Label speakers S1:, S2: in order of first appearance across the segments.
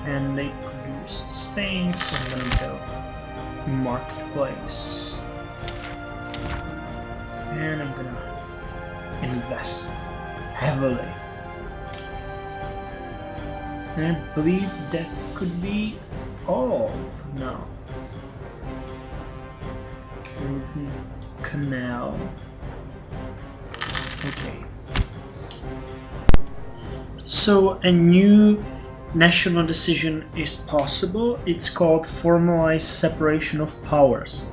S1: and they produce things. So I'm gonna go marketplace, and I'm gonna invest heavily. And I believe that could be all for now. Canal. Okay. So a new national decision is possible. It's called formalized separation of powers.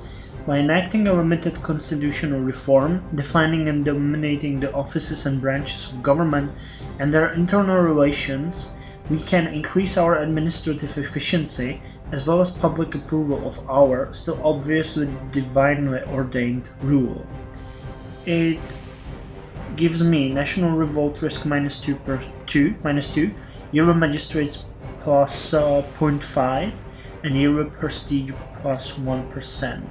S1: By enacting a limited constitutional reform, defining and dominating the offices and branches of government and their internal relations, we can increase our administrative efficiency as well as public approval of our, still obviously divinely ordained, rule. It gives me national revolt risk -2, Euro magistrates plus 0.5, and Euro prestige plus 1%.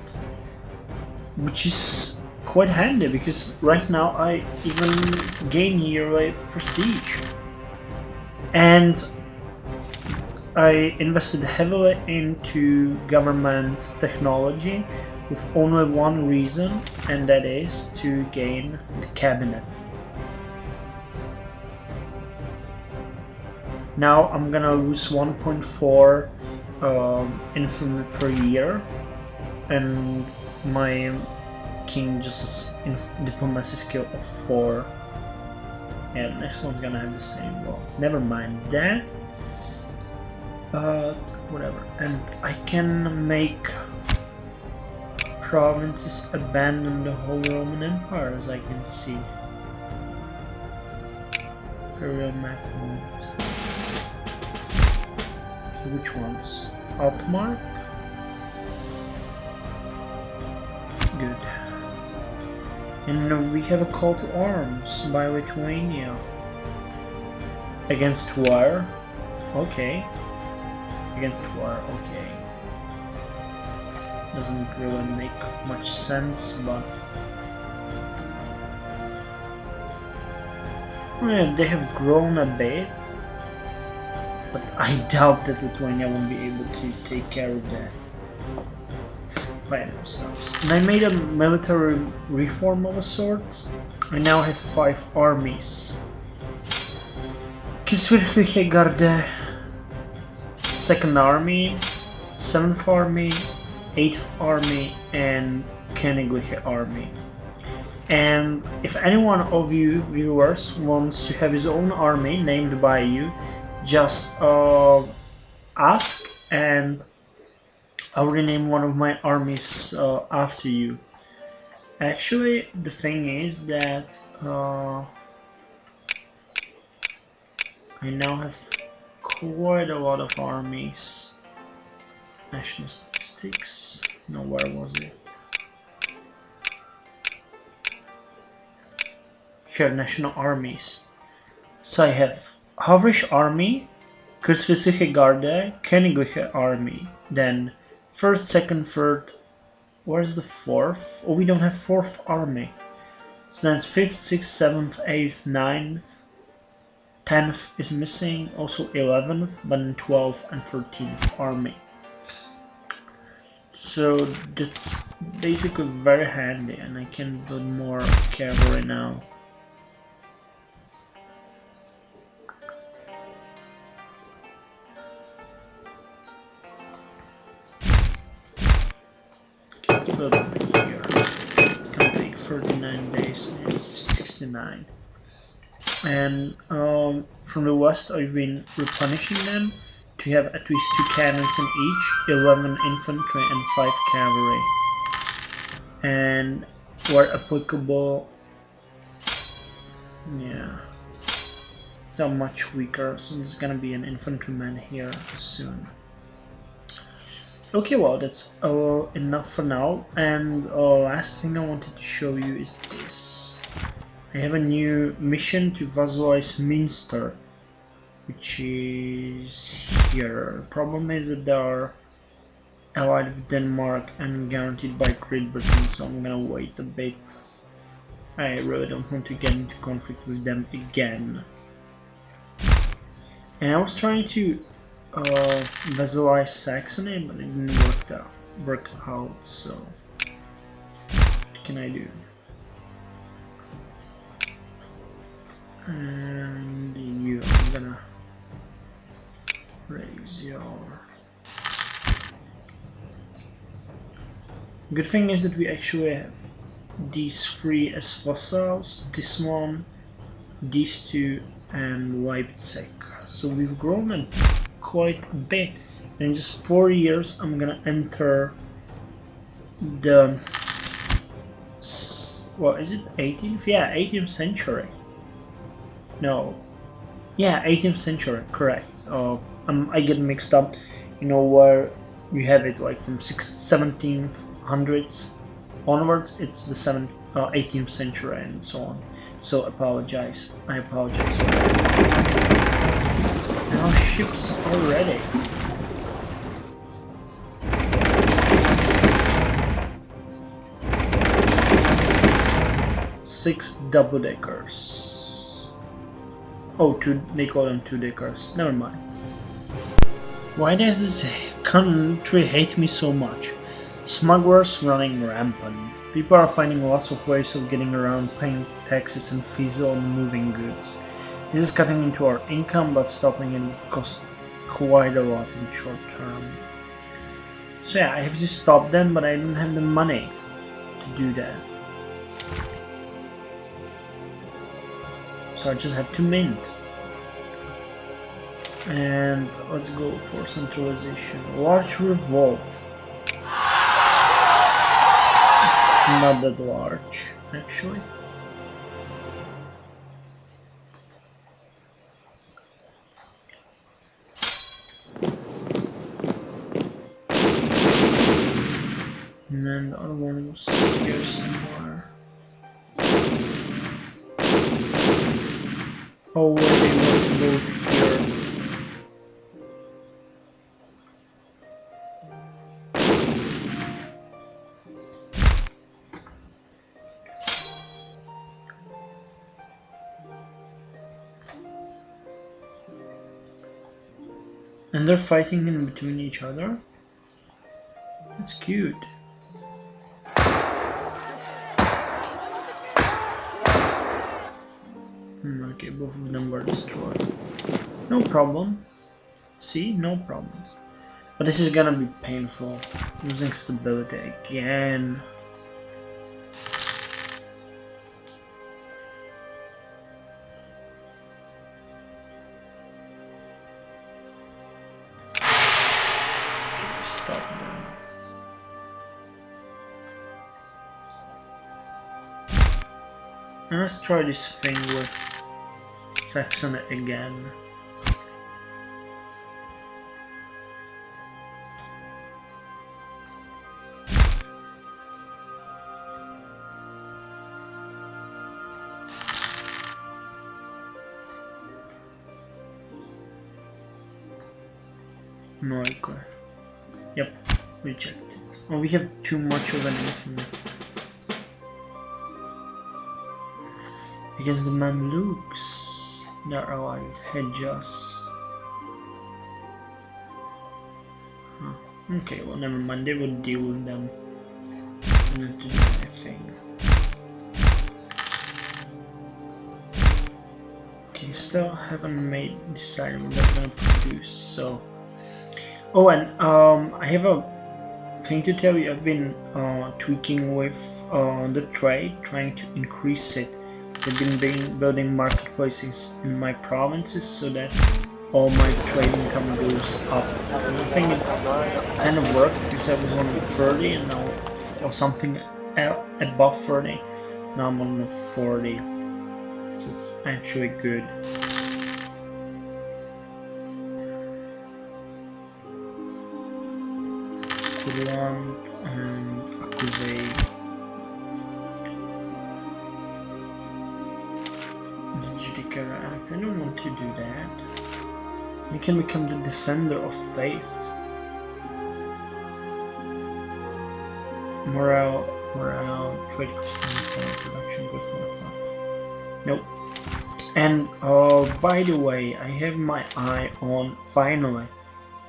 S1: Which is quite handy because right now I even gain Euro prestige. And I invested heavily into government technology with only one reason, and that is to gain the cabinet. Now I'm gonna lose 1.4 infantry per year, and my king just has diplomacy skill of 4. Yeah, the next one's gonna have the same. Well, never mind that. Whatever. And I can make provinces abandon the whole Roman Empire, as I can see. Imperial method. So which ones? Altmark? Good. And we have a call to arms by Lithuania. Against war? Okay. Against war, okay. Doesn't really make much sense, but... yeah, they have grown a bit. But I doubt that Lithuania won't be able to take care of that. Fight themselves. And I made a military reform of a sort. I now have 5 armies. Kysvirkliche Garde, 2nd Army, 7th Army, 8th Army, and Königliche Army. And if anyone of you viewers wants to have his own army named by you, just ask and I'll rename one of my armies after you. Actually, the thing is that I now have quite a lot of armies. National statistics. No, where was it? Here, national armies. So I have Havrish Army, Kurzfristige Garde, Königliche Army, then 1st, 2nd, 3rd. Where's the 4th? Oh, we don't have 4th Army. So that's 5th, 6th, 7th, 8th, 9th. 10th is missing, also 11th, but then 12th and 13th Army. So that's basically very handy, and I can build more cavalry now. Okay, build over here. It's gonna take 39 days, and it's 69. And from the west I've been replenishing them to have at least 2 cannons in each, 11 infantry and 5 cavalry. And where applicable, yeah, they're much weaker, so there's gonna be an infantryman here soon. Okay, well, that's enough for now, and last thing I wanted to show you is this. I have a new mission to vassalize Münster, which is here. Problem is that they are allied with Denmark and guaranteed by Great Britain, so I'm gonna wait a bit. I really don't want to get into conflict with them again. And I was trying to vassalize Saxony, but it didn't work out, so what can I do? And you, I'm gonna raise your... Good thing is that we actually have these three as vassals, this one, these two, and Leipzig. So we've grown it quite a bit. In just 4 years I'm gonna enter the, what is it, 18th? Yeah, 18th century. No, yeah, 18th century, correct. I get mixed up, you know, where you have it like from 1700s onwards, it's the 18th century and so on. So I apologize for that. Now ships are ready. Six double-deckers. Oh, they call them two-deckers. Never mind. Why does this country hate me so much? Smugglers running rampant. People are finding lots of ways of getting around paying taxes and fees on moving goods. This is cutting into our income, but stopping it costs quite a lot in short term. So yeah, I have to stop them, but I don't have the money to do that. So I just have to mint. And let's go for centralization. Large revolt. It's not that large, actually. And then the other one was here somewhere. Oh, wait, they want to go here. And they're fighting in between each other? That's cute. Okay, both of them were destroyed. No problem. See? No problem. But this is gonna be painful. Losing stability again. Stop them. And let's try this thing with Saxony again. No, okay. Yep, rejected. Oh, we have too much of anything. Against the Mamluks, they're allied with Hedjas. Huh. Okay, well, never mind. They will deal with them. Not do anything. Okay, still haven't decided what they're gonna produce. So. Oh, and I have a thing to tell you. I've been tweaking with the trade, trying to increase it. So I've been building marketplaces in my provinces so that all my trade income goes up. And I think it kind of worked because I was on 30 and now, or something above 30. Now I'm on 40. So it's actually good. And activate the Judiciary Act. I don't want to do that. You can become the defender of faith. Morale, trade cost, production cost, nope. And by the way, I have my eye on finally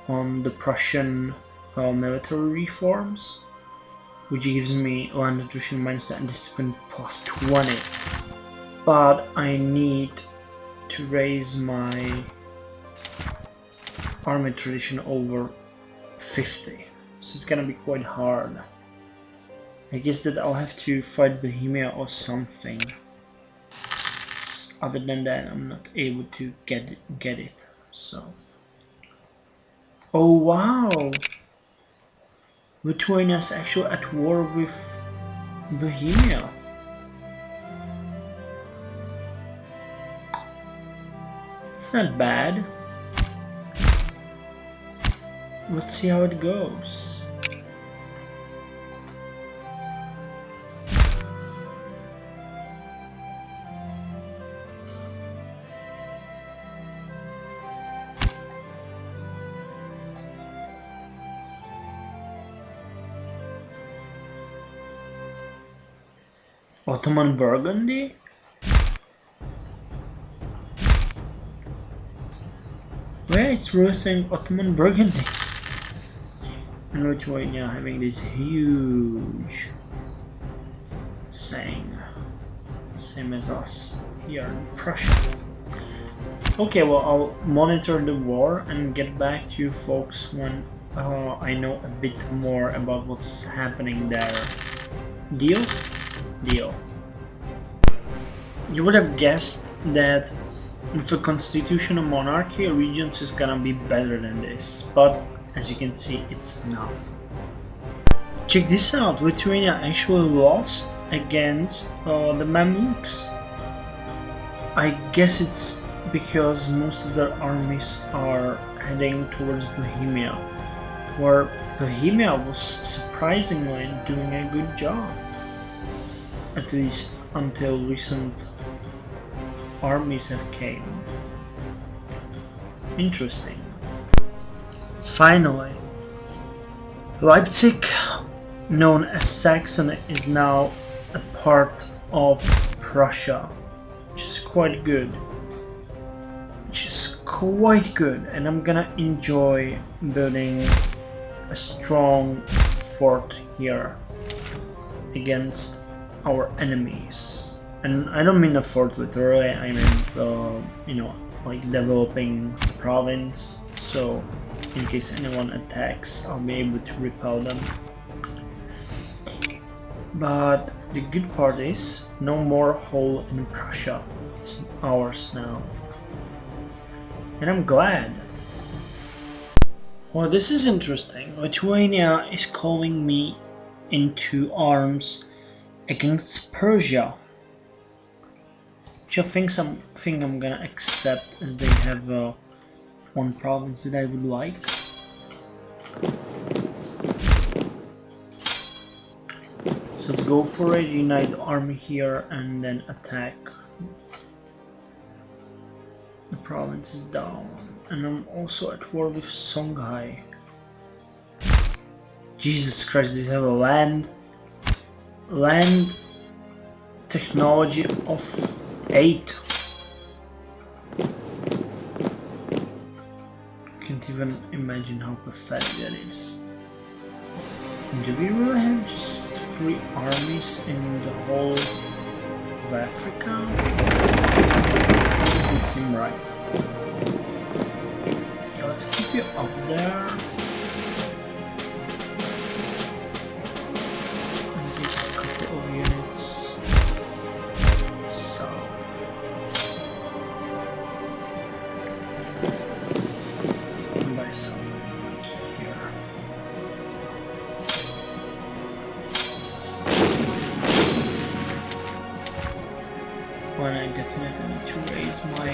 S1: on the Prussian military reforms, which gives me land attrition minus and discipline plus 20. But I need to raise my army tradition over 50, so it's gonna be quite hard. I guess that I'll have to fight Bohemia or something. Other than that, I'm not able to get it. So, oh wow, Lithuania's actually at war with Bohemia. It's not bad. Let's see how it goes. Ottoman Burgundy? Where it's really saying Ottoman Burgundy? And Lithuania having this huge saying, same as us here in Prussia. Okay, well, I'll monitor the war and get back to you folks when I know a bit more about what's happening there. Deal? Deal. You would have guessed that with a constitutional monarchy, regions is gonna be better than this, but as you can see, it's not. Check this out, Lithuania actually lost against the Mamluks. I guess it's because most of their armies are heading towards Bohemia, where Bohemia was surprisingly doing a good job. At least until recent armies have came. Interesting. Finally, Leipzig, known as Saxony, is now a part of Prussia, which is quite good. And I'm gonna enjoy building a strong fort here against our enemies. And I don't mean a fort literally, I mean you know, like developing the province, so in case anyone attacks, I'll be able to repel them. But the good part is, no more hole in Prussia, it's ours now. And I'm glad. Well, this is interesting. Lithuania is calling me into arms against Persia, which I think I'm gonna accept, as they have one province that I would like. So let's go for a united army here and then attack. The province is down, and I'm also at war with Songhai. Jesus Christ, they have a land technology of 8. Can't even imagine how pathetic that is. Do we really have just 3 armies in the whole of Africa? Doesn't seem right. Okay, let's keep you up there. And take a couple of units south. And by south, here. When I definitely need to raise my